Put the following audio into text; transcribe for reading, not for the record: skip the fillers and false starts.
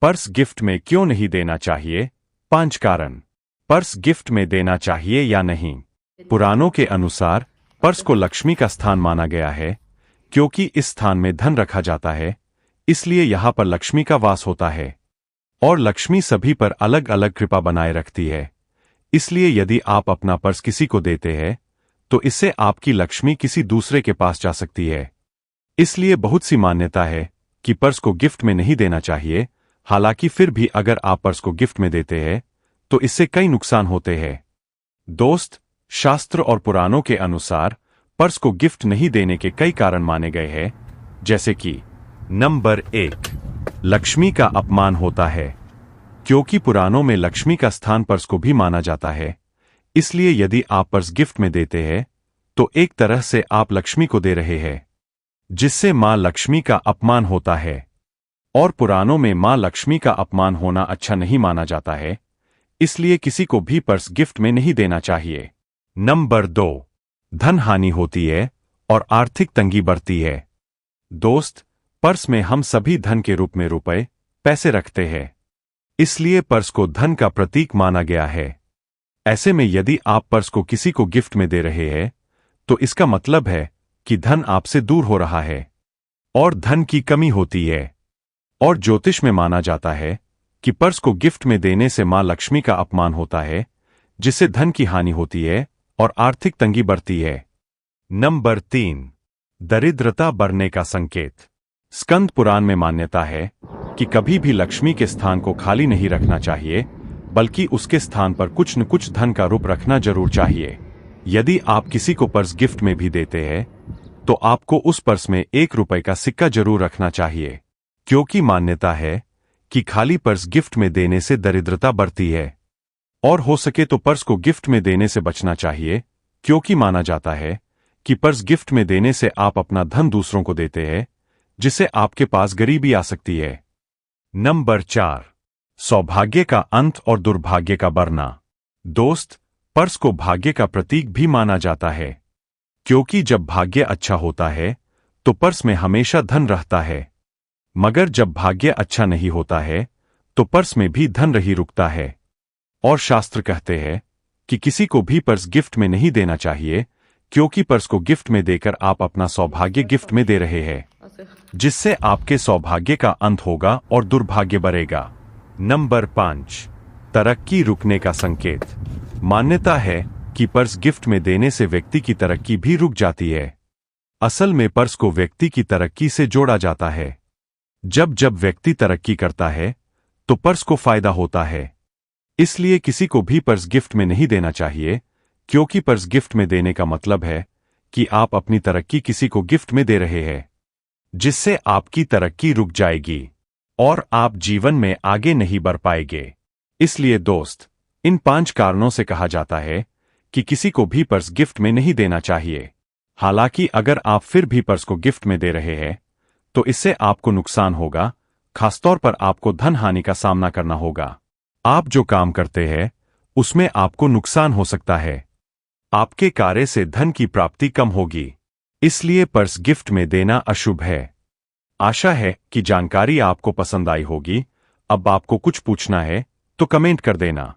Purse gift में क्यों नहीं देना चाहिए? 5 कारण। पर्स गिफ्ट में देना चाहिए या नहीं? पुराणों के अनुसार पर्स को लक्ष्मी का स्थान माना गया है, क्योंकि इस स्थान में धन रखा जाता है, इसलिए यहां पर लक्ष्मी का वास होता है। और लक्ष्मी सभी पर अलग अलग कृपा बनाए रखती है, इसलिए यदि आप अपना पर्स किसी को देते हैं तो इससे आपकी लक्ष्मी किसी दूसरे के पास जा सकती है। इसलिए बहुत सी मान्यता है कि पर्स को गिफ्ट में नहीं देना चाहिए। हालांकि फिर भी अगर आप पर्स को गिफ्ट में देते हैं तो इससे कई नुकसान होते हैं। दोस्त, शास्त्र और पुराणों के अनुसार पर्स को गिफ्ट नहीं देने के कई कारण माने गए हैं, जैसे कि नंबर 1, लक्ष्मी का अपमान होता है। क्योंकि पुराणों में लक्ष्मी का स्थान पर्स को भी माना जाता है, इसलिए यदि आप पर्स गिफ्ट में देते हैं तो एक तरह से आप लक्ष्मी को दे रहे हैं, जिससे मां लक्ष्मी का अपमान होता है। और पुराणों में मां लक्ष्मी का अपमान होना अच्छा नहीं माना जाता है, इसलिए किसी को भी पर्स गिफ्ट में नहीं देना चाहिए। नंबर 2, धन हानि होती है और आर्थिक तंगी बढ़ती है। दोस्त, पर्स में हम सभी धन के रूप में रुपए, पैसे रखते हैं, इसलिए पर्स को धन का प्रतीक माना गया है। ऐसे में यदि आप पर्स को किसी को गिफ्ट में दे रहे हैं तो इसका मतलब है कि धन आपसे दूर हो रहा है और धन की कमी होती है। और ज्योतिष में माना जाता है कि पर्स को गिफ्ट में देने से मां लक्ष्मी का अपमान होता है, जिससे धन की हानि होती है और आर्थिक तंगी बढ़ती है। नंबर 3, दरिद्रता बढ़ने का संकेत। स्कंद पुराण में मान्यता है कि कभी भी लक्ष्मी के स्थान को खाली नहीं रखना चाहिए, बल्कि उसके स्थान पर कुछ न कुछ धन का रूप रखना जरूर चाहिए। यदि आप किसी को पर्स गिफ्ट में भी देते हैं तो आपको उस पर्स में 1 रुपए का सिक्का जरूर रखना चाहिए, क्योंकि मान्यता है कि खाली पर्स गिफ्ट में देने से दरिद्रता बढ़ती है। और हो सके तो पर्स को गिफ्ट में देने से बचना चाहिए, क्योंकि माना जाता है कि पर्स गिफ्ट में देने से आप अपना धन दूसरों को देते हैं, जिससे आपके पास गरीबी आ सकती है। नंबर 4, सौभाग्य का अंत और दुर्भाग्य का बढ़ना। दोस्त, पर्स को भाग्य का प्रतीक भी माना जाता है, क्योंकि जब भाग्य अच्छा होता है तो पर्स में हमेशा धन रहता है, मगर जब भाग्य अच्छा नहीं होता है तो पर्स में भी धन नहीं रुकता है। और शास्त्र कहते हैं कि किसी को भी पर्स गिफ्ट में नहीं देना चाहिए, क्योंकि पर्स को गिफ्ट में देकर आप अपना सौभाग्य गिफ्ट में दे रहे हैं, जिससे आपके सौभाग्य का अंत होगा और दुर्भाग्य बढ़ेगा। नंबर 5, तरक्की रुकने का संकेत। मान्यता है कि पर्स गिफ्ट में देने से व्यक्ति की तरक्की भी रुक जाती है। असल में पर्स को व्यक्ति की तरक्की से जोड़ा जाता है। जब जब व्यक्ति तरक्की करता है तो पर्स को फायदा होता है, इसलिए किसी को भी पर्स गिफ्ट में नहीं देना चाहिए, क्योंकि पर्स गिफ्ट में देने का मतलब है कि आप अपनी तरक्की किसी को गिफ्ट में दे रहे हैं, जिससे आपकी तरक्की रुक जाएगी और आप जीवन में आगे नहीं बढ़ पाएंगे। इसलिए दोस्त, इन 5 कारणों से कहा जाता है कि किसी को भी पर्स गिफ्ट में नहीं देना चाहिए। हालांकि अगर आप फिर भी पर्स को गिफ्ट में दे रहे हैं तो इससे आपको नुकसान होगा, खासतौर पर आपको धन हानि का सामना करना होगा। आप जो काम करते हैं उसमें आपको नुकसान हो सकता है, आपके कार्य से धन की प्राप्ति कम होगी, इसलिए पर्स गिफ्ट में देना अशुभ है। आशा है कि जानकारी आपको पसंद आई होगी। अब आपको कुछ पूछना है तो कमेंट कर देना।